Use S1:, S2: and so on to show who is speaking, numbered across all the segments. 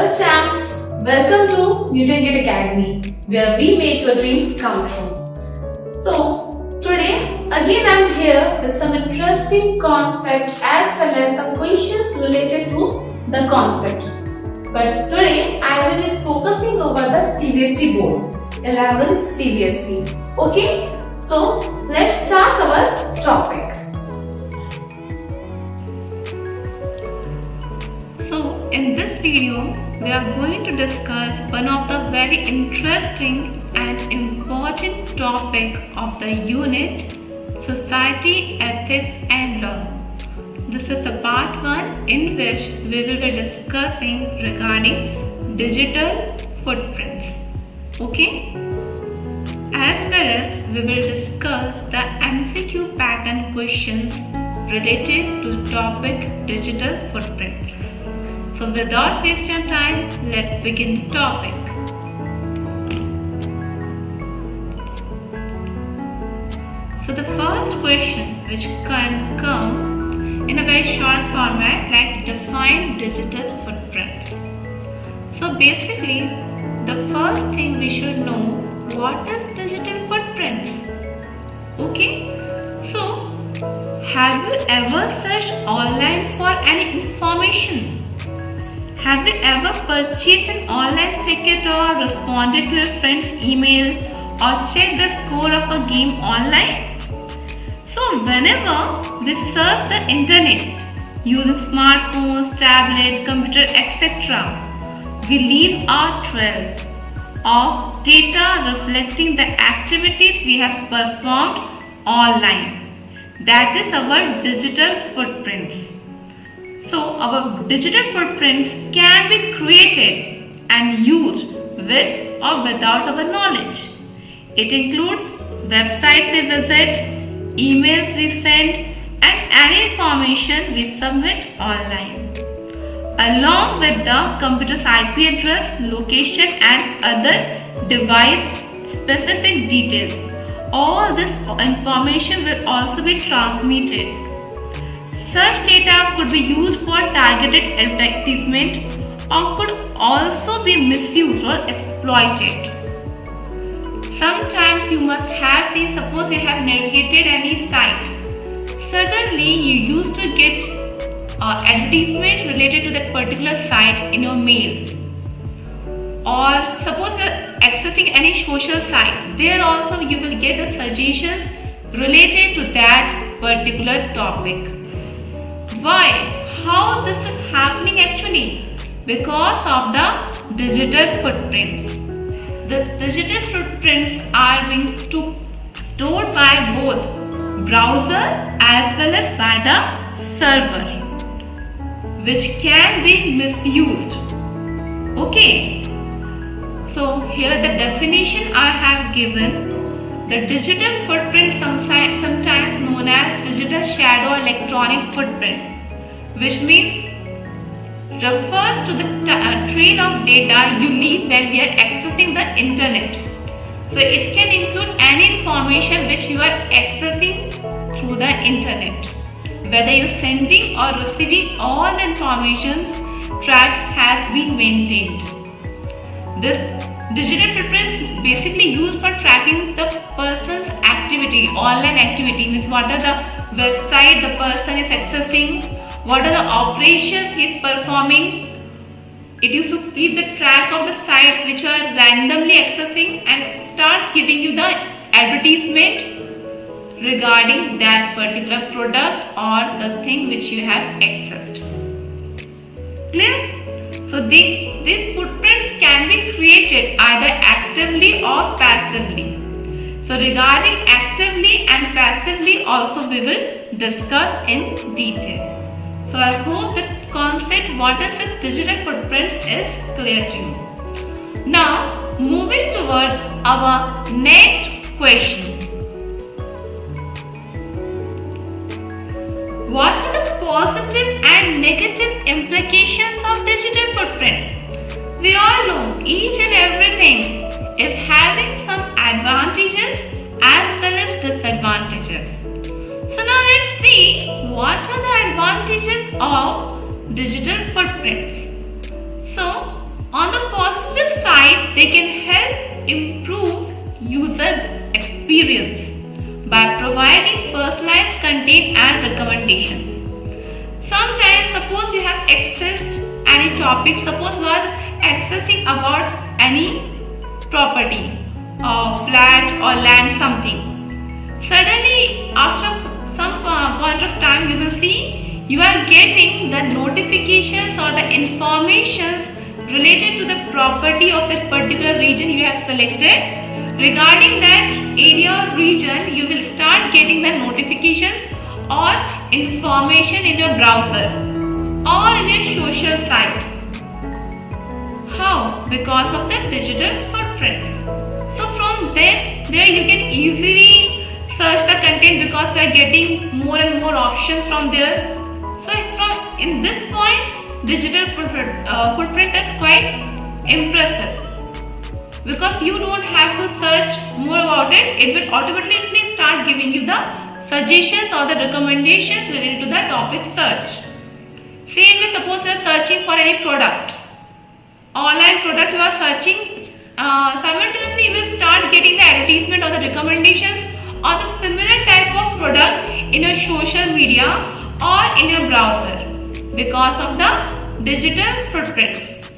S1: Hello champs, welcome to Newton Gate Academy where we make your dreams come true. So today again I am here with some interesting concept as well as some questions related to the concept. But today I will be focusing over the CBSE board, 11th CBSE. Okay, so let's start our topic.
S2: So in this video, we are going to discuss one of the very interesting and important topic of the unit, Society, Ethics and Law. This is a part 1 in which we will be discussing regarding digital footprints. Okay? As well as we will discuss the MCQ pattern questions related to the topic digital footprints. So without wasting time, let's begin the topic. So the first question which can come in a very short format like define digital footprints. So basically the first thing we should know what is digital footprints. Okay, so have you ever searched online for any information? Have you ever purchased an online ticket or responded to a friend's email or checked the score of a game online? So whenever we surf the internet using smartphones, tablet, computer, etc., we leave our trail of data reflecting the activities we have performed online. That is our digital footprints. So our digital footprints can be created and used with or without our knowledge. It includes websites we visit, emails we send, and any information we submit online, along with the computer's IP address, location, and other device-specific details. All this information will also be transmitted. Such data could be used for targeted advertisement or could also be misused or exploited. Sometimes you must have seen, suppose you have navigated any site. Suddenly you used to get advertisement related to that particular site in your mails. Or suppose you are accessing any social site. There also you will get the suggestions related to that particular topic. Why? How this is happening actually? Because of the digital footprints. These digital footprints are being stored by both browser as well as by the server, which can be misused. Okay. So here the definition I have given. The digital footprint, sometimes known as digital shadow electronic footprint, which means refers to the trail of data you leave when we are accessing the internet. So it can include any information which you are accessing through the internet. Whether you are sending or receiving, all the information track has been maintained. This digital footprint is basically used for tracking the person's activity, online activity, means what are the website the person is accessing, what are the operations he is performing. It used to keep the track of the sites which are randomly accessing and starts giving you the advertisement regarding that particular product or the thing which you have accessed. Clear? So these footprints can be created either actively or passively. So regarding actively and passively also we will discuss in detail. So I hope the concept what is this digital footprints is clear to you. Now moving towards our next question. What are the positive and negative implications of digital footprint? We all know each and everything is having some advantages as well as disadvantages. So now let's see what are the advantages of digital footprints. So On the positive side, they can help improve user experience by providing personalized content and recommendations. Sometimes, suppose you have accessed any topic, suppose you are accessing about any property, flat or land, something. Suddenly, after some point of time, you will see you are getting the notifications or the information related to the property of that particular region you have selected. Regarding that area or region, you will start getting the notifications or information in your browser or in your social site. How? Because of the digital footprints. So from there you can easily search the content because you are getting more and more options from there. So from in this point, digital footprint is quite impressive because you don't have to search more about it. It will automatically start giving you the suggestions or the recommendations related to the topic search. Same way, suppose you are searching for any product, online product you are searching, simultaneously you will start getting the advertisement or the recommendations or the similar type of product in your social media or in your browser because of the digital footprints.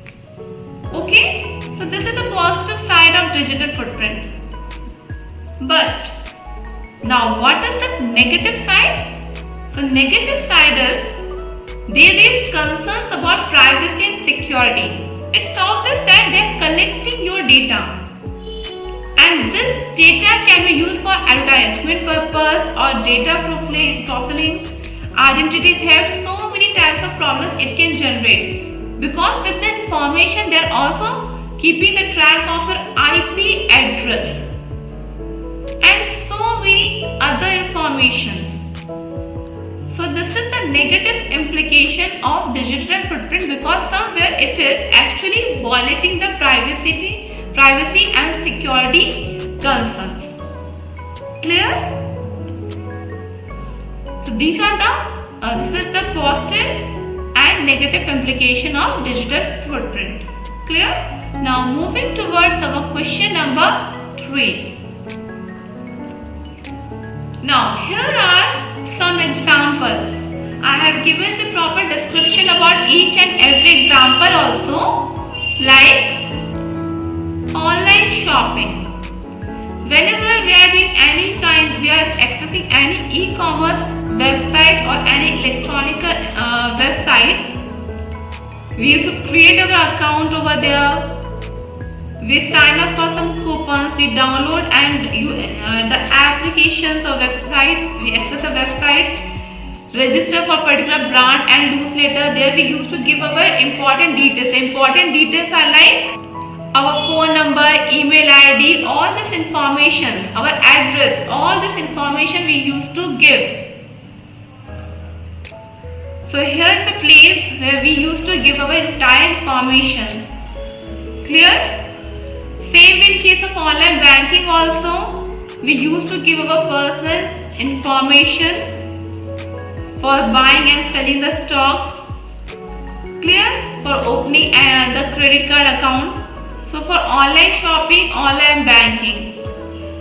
S2: Okay, so this is the positive side of digital footprint. But now what is the negative side? So negative side is there is concerns about privacy and security. It's obvious that they are collecting your data. And this data can be used for advertisement purpose or data profiling, identity theft, so many types of problems it can generate. Because with the information, they are also keeping the track of your IP address and so many other informations. So this is the negative implication of digital footprint because somewhere it is actually violating the privacy and security concerns. Clear? So these are this is the positive and negative implication of digital footprint. Clear? Now moving towards our question number 3. Now here are some examples. I have given the proper description about each and every example also, like online shopping. Whenever we are doing we are accessing any e-commerce website or any electronic websites, we have to create our account over there. We sign up for some coupons, we download and the applications or websites, we access the websites, register for particular brand and newsletter. There we used to give our important details. Important details are like our phone number, email ID, all this information, our address, all this information we used to give. So here is the place where we used to give our entire information. Clear? Same in case of online banking also, we used to give our personal information for buying and selling the stocks. Clear? For opening the credit card account. So for online shopping, online banking.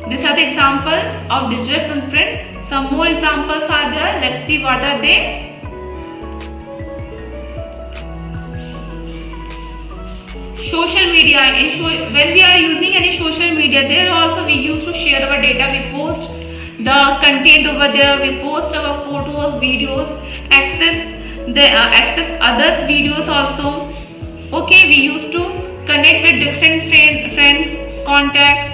S2: These are the examples of digital footprints. Some more examples are there. Let's see what are they. Social media, when we are using any social media, there also we used to share our data. We post the content over there, we post our photos, videos, access others videos also. Okay, we used to connect with different friends, contacts.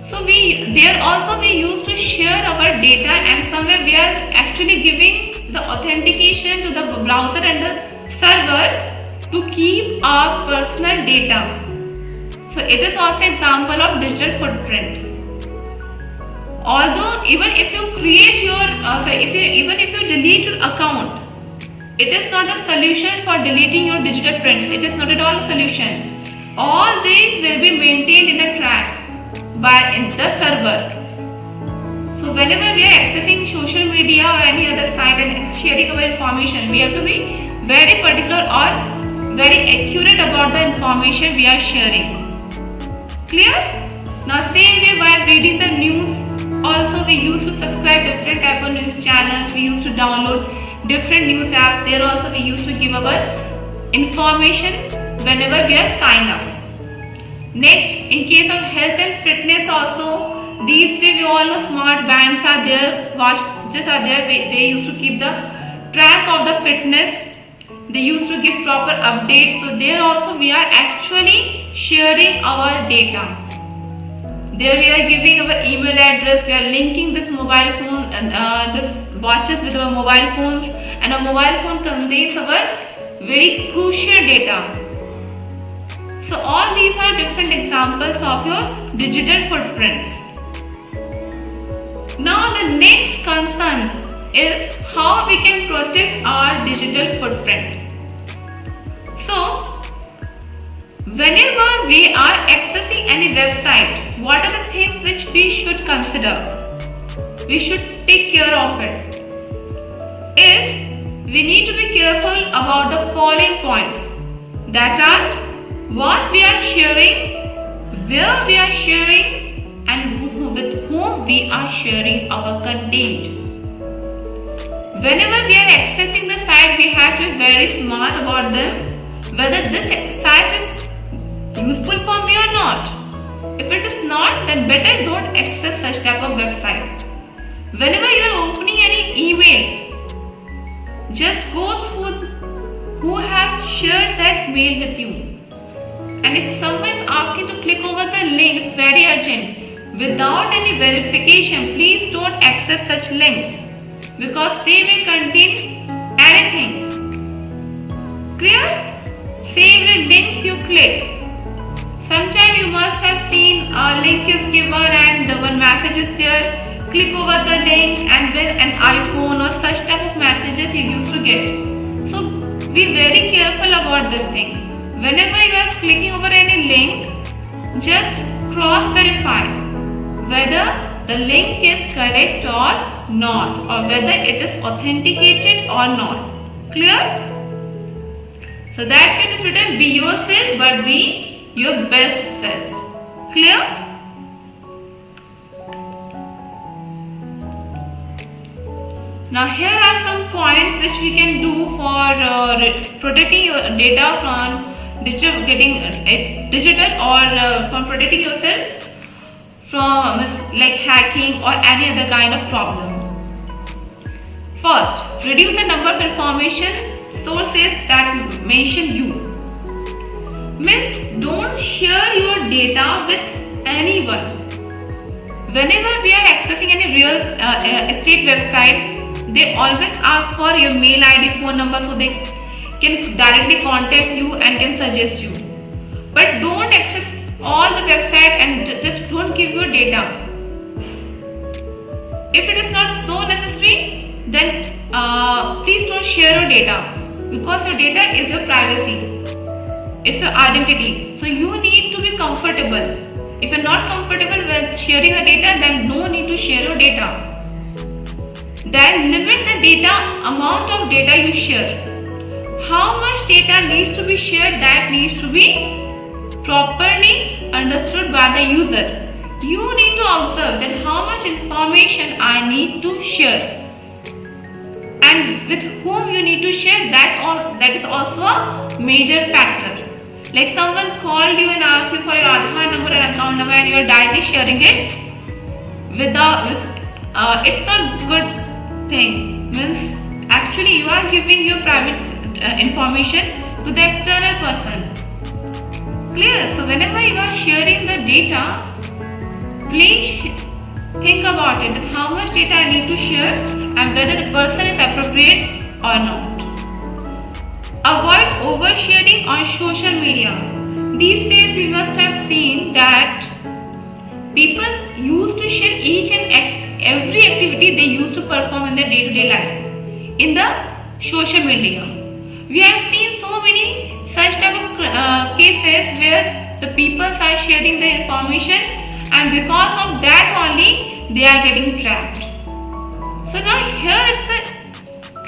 S2: So there also we used to share our data, and somewhere we are actually giving the authentication to the browser and the server to keep our personal data. So it is also example of digital footprint. Although even if you create your, even if you delete your account, it is not a solution for deleting your digital prints. It is not at all a solution. All these will be maintained in a track in the server. So whenever we are accessing social media or any other site and sharing our information, we have to be very particular or very accurate about the information we are sharing. Clear? Now same way while reading the news, also we used to subscribe different type of news channels, we used to download different news apps, there also we used to give our information whenever we are signed up. Next, in case of health and fitness also, these days we all know smart bands are there, watches are there, they used to keep the track of the fitness, they used to give proper updates, so there also we are actually sharing our data. There we are giving our email address, we are linking this mobile phone and this watches with our mobile phones, and our mobile phone contains our very crucial data. So all these are different examples of your digital footprints. Now the next concern is how we can protect our digital footprint. So whenever we are accessing any website, what are the things which we should consider? We should take care of it. We need to be careful about the following points, that are what we are sharing, where we are sharing, and with whom we are sharing our content. Whenever we are accessing the site, we have to be very smart about them, whether this site is useful for me or not. If it is not, then better don't access such type of websites. Whenever you are opening any email, just go through who have shared that mail with you. And if someone is asking to click over the link, it's very urgent. Without any verification, please don't access such links because they may contain anything. Clear? Same with links you click. Sometimes you must have seen a link is given and one message is there. Click over the link and with an iPhone or such type of messages you used to get. So be very careful about this thing. Whenever you are clicking over any link, just cross-verify whether the link is correct or not, or whether it is authenticated or not. Clear? So that it is written, be yourself but be your best self. Clear? Now here are some points which we can do for protecting your data from digital or from protecting yourself from like hacking or any other kind of problem. First, reduce the number of information sources that mention you. Means don't share your data with anyone. Whenever we are accessing any real estate websites, they always ask for your mail ID, phone number, so they can directly contact you and can suggest you. But don't access all the website and just don't give your data. If it is not so necessary, then please don't share your data, because your data is your privacy. It's your identity. So you need to be comfortable. If you're not comfortable with sharing the data, then no need to share your data. Then limit the data amount of data you share. How much data needs to be shared, that needs to be properly understood by the user. You need to observe that how much information I need to share and with whom you need to share, that is also a major factor. Like someone called you and asked you for your Aadhaar number and account number and you are directly sharing it it's not good thing. Means actually you are giving your private information to the external person. Clear? So whenever you are sharing the data, please think about it, that how much data I need to share and whether the person is appropriate or not. Avoid oversharing on social media. These days we must have seen that people used to share each and every activity they used to perform in their day-to-day life in the social media. We have seen so many such type of cases where the people are sharing their information and because of that only they are getting trapped. So now here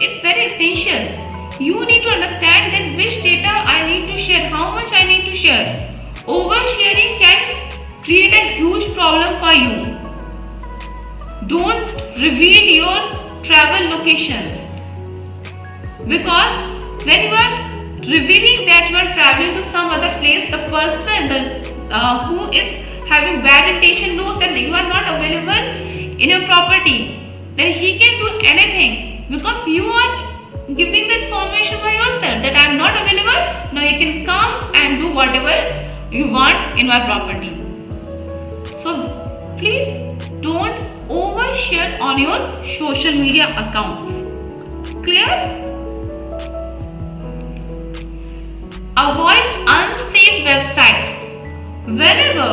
S2: it's very essential. You need to understand that which data I need Oversharing can create a huge problem for you. Don't reveal your travel locations, because when you are revealing that you are traveling to some other place, the person who is having bad intention knows that you are not available in your property. Then he can do anything, because you are giving the information by yourself that I am not available. Now you can come and do whatever you want in my property. So please don't overshare on your social media accounts. Clear? Avoid unsafe websites. Whenever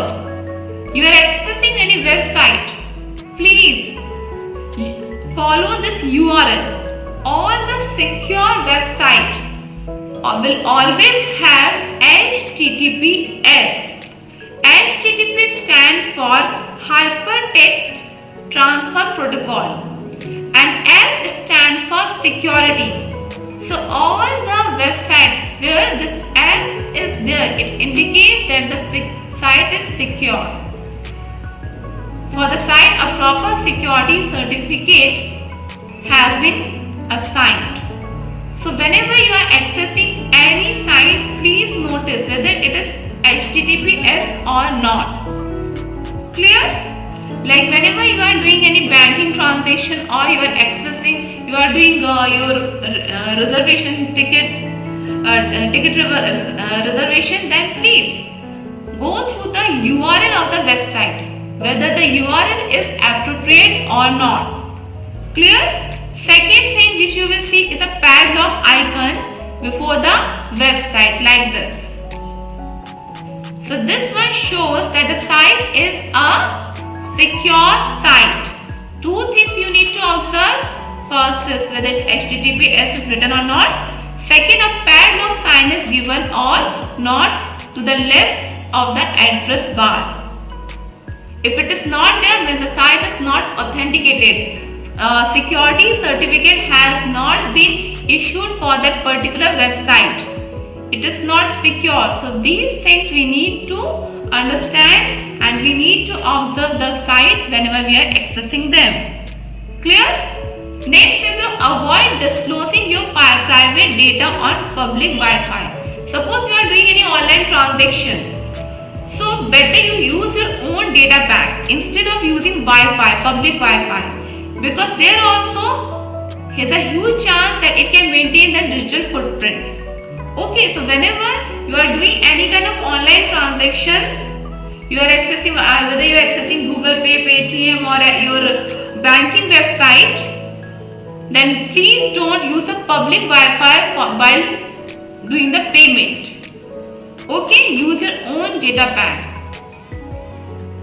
S2: you are accessing any website, please follow this URL. All the secure websites will always have HTTPS. HTTP stands for Hypertext Transfer Protocol, and S stands for security. So all the websites where this S is there, it indicates that the site is secure. For the site, a proper security certificate has been assigned. So whenever you are accessing any site, please notice whether it is HTTPS or not. Clear? Like whenever you are doing any banking transaction, or you are accessing, you are doing your reservation tickets, reservation, then please go through the URL of the website, whether the URL is appropriate or not. Clear? Second thing which you will see is a padlock icon before the website, like this. So this one shows that the site is a secure site. Two things you need to observe. First is whether it's HTTPS is written or not. Second, a padlock sign is given or not to the left of the address bar. If it is not there, means the site is not authenticated. Security certificate has not been issued for that particular website. It is not secure. So these things we need to understand, and we need to observe the sites whenever we are accessing them. Clear? Next is to avoid disclosing your private data on public Wi-Fi. Suppose you are doing any online transaction. So better you use your own data pack instead of using Wi-Fi, public Wi-Fi. Because there also has a huge chance that it can maintain the digital footprints. Okay, so whenever you are doing any kind of online transactions, you are accessing, whether you are accessing Google Pay, Paytm, or your banking website, then please don't use a public Wi-Fi while doing the payment. Okay, use your own data pack.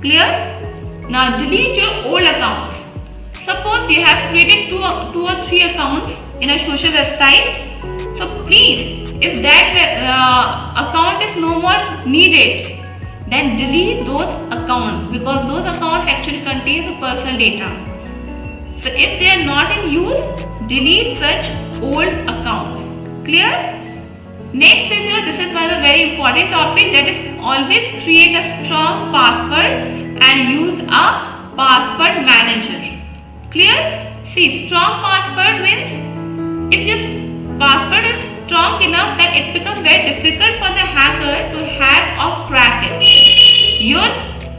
S2: Clear? Now delete your old accounts. Suppose you have created two or three accounts in a social website. So please, if that account is no more needed, then delete those accounts, because those accounts actually contain the personal data. So if they are not in use, delete such old accounts. Clear? Next is this is one of the very important topic, that is always create a strong password and use a password manager. Clear? See, strong password means if your password is strong enough that it becomes very difficult for the hacker to hack or crack it. Your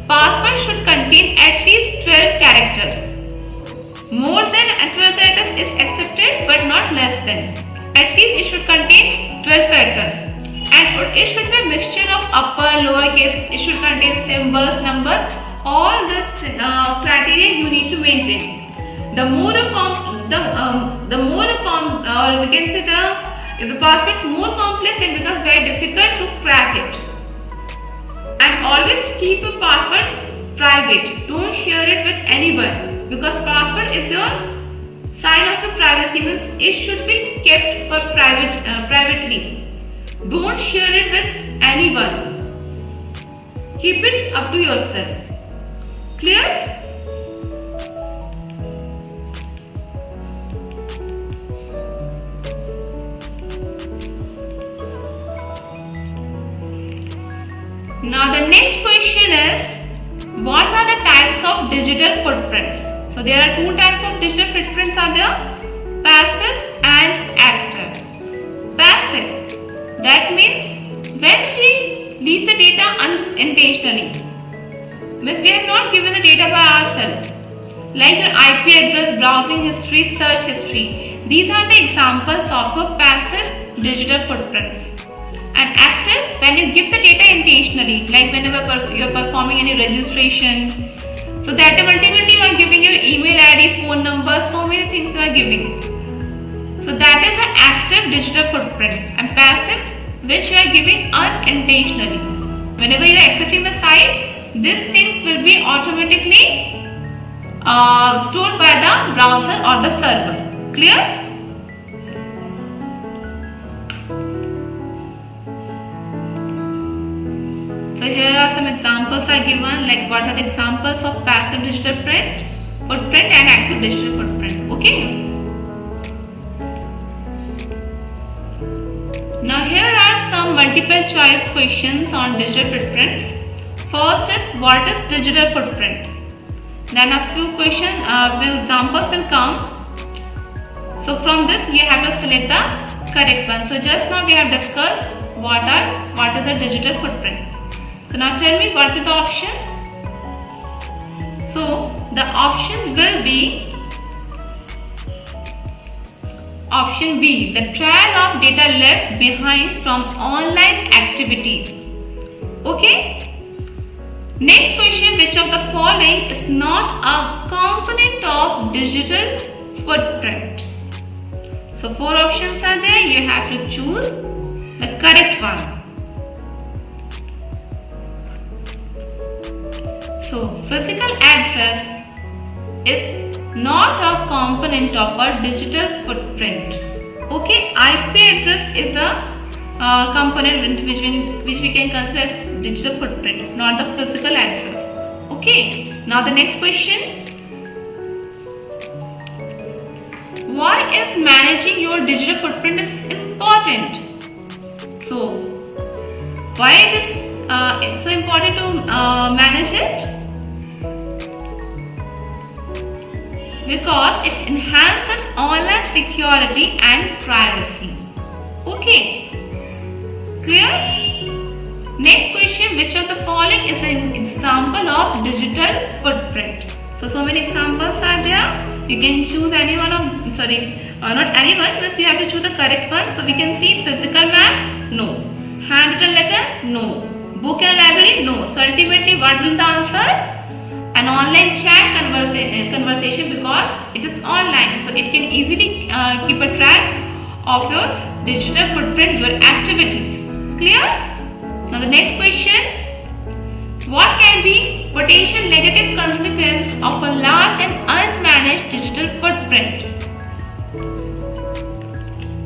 S2: password should contain at least 12 characters. More than 12 characters is accepted, but not less than. At least it should contain 12 characters. And it should be a mixture of upper, lower case. It should contain symbols, numbers. All this criteria you need to maintain. The more we can say if the password is more complex, it becomes very difficult to crack it. And always keep your password private. Don't share it with anyone, because password is your sign of the privacy. Means it should be kept for privately. Don't share it with anyone. Keep it up to yourself. Clear? Now the next question is, what are the types of digital footprints? So there are two types of digital footprints are there, passive and active. Passive, that means when we leave the data unintentionally, means we have not given the data by ourselves, like your IP address, browsing history, search history. These are the examples of a passive digital footprint. And active, when you give the data intentionally, like whenever you are performing any registration, so that ultimately you are giving your email ID, phone number, so many things you are giving. So that is an active digital footprint. And passive, which you are giving unintentionally. Whenever you are accessing the site, these things will be automatically stored by the browser or the server. Clear? So here are some examples are given, like what are the examples of passive digital footprint and active digital footprint. Okay. Now here are some multiple choice questions on digital footprints. First is, what is digital footprint? Then a few questions, few examples will come. So from this you have to select the correct one. So just now we have discussed what is a digital footprint. So now tell me what is the option. So the option will be option B, the trail of data left behind from online activities. Okay. Next question, which of the following is not a component of digital footprint? So 4 options are there, you have to choose the correct one. So physical address is not a component of a digital footprint. Okay, IP address is a component which we can consider as digital footprint, not the physical address. Okay, now the next question. Why is managing your digital footprint is important? So why it is so important to manage it? Because it enhances online security and privacy. Okay, clear? Next question, which of the following is an example of digital footprint? So many examples are there. You can choose any one of, not anyone, but you have to choose the correct one. So we can see physical map, no. Handwritten letter, no. Book in a library, no. So ultimately what will the answer? An online chat conversation, because it is online, so it can easily keep a track of your digital footprint, your activities. Clear? Now the next question. What can be potential negative consequence of a large and unmanaged digital footprint?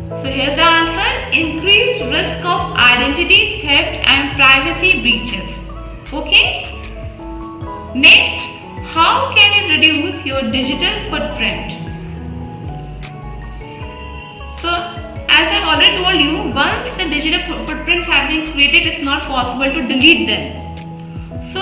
S2: So here's the answer. Increased risk of identity theft and privacy breaches. Okay? Next, how can you reduce your digital footprint? So, as I already told you, once the digital footprints have been created, it's not possible to delete them. So,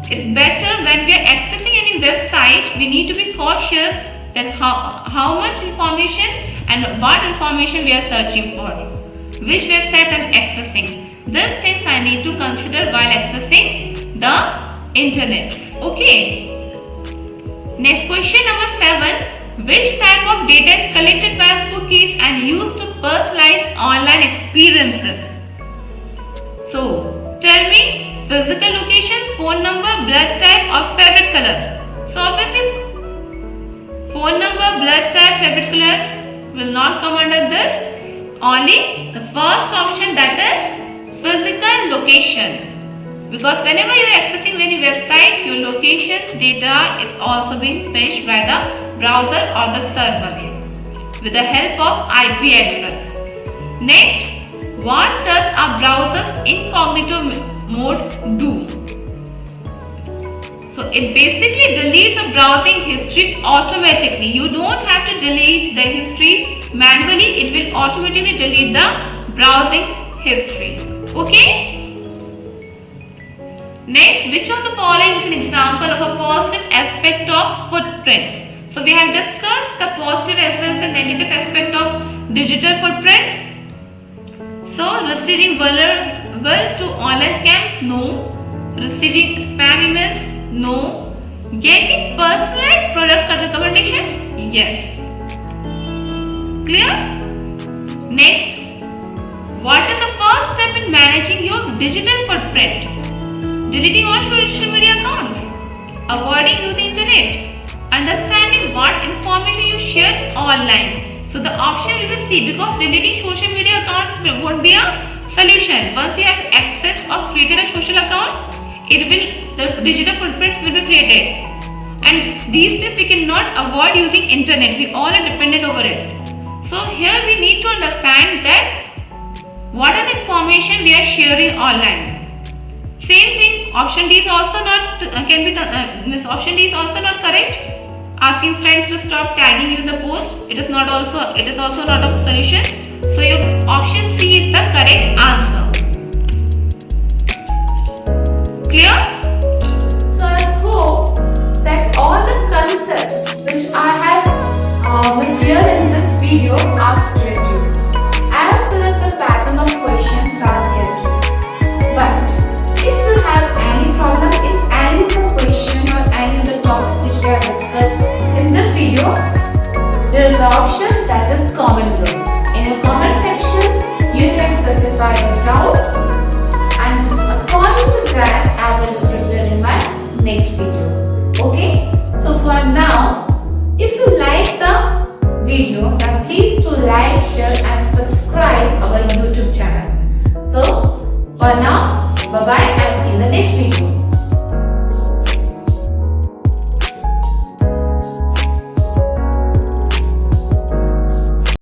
S2: it's better when we are accessing any website, we need to be cautious that how much information and what information we are searching for, which websites I'm accessing. These things I need to consider while accessing the internet. Okay. Next question, number 7. Which type of data is collected by cookies and used to personalize online experiences? So tell me, physical location, phone number, blood type or favorite color? So obviously phone number, blood type, favorite color will not come under this. Only the first option, that is physical location. Because whenever you are accessing any website, your location data is also being fetched by the browser or the server with the help of IP address. Next, what does a browser's incognito mode do? So it basically deletes the browsing history automatically. You don't have to delete the history manually. It will automatically delete the browsing history. Okay? Next, which of the following is an example of a positive aspect of footprints? So we have discussed the positive as well as the negative aspect of digital footprints. So receiving vulnerable to online scams, no. Receiving spam emails, no. Getting personalized product recommendations, yes. Clear? Next, what is the first step in managing your digital footprint? Deleting all social media accounts, avoiding using internet, understanding what information you share online. So the option will be C, because deleting social media accounts won't be a solution. Once you have access or created a social account, the digital footprints will be created. And these days we cannot avoid using internet. We all are dependent over it. So here we need to understand that what are the information we are sharing online. Same thing, option D is also not option D is also not correct. Asking friends to stop tagging you in the post, it is also not a solution. So your option C is the correct answer. Clear?
S1: So I hope that all the concepts which I have made clear in this video are clear to you, as well as the pattern of questions are clear to you. But if you have any problem in any of the question or any of the topic which we have discussed in this video, there is an option that is comment below. In your comment section, you can specify your doubts, and according to that, I will prepare in my next video. Okay? So for now, if you like the video, then please do like, share and subscribe our YouTube channel. So for now, bye bye and see you in the next video.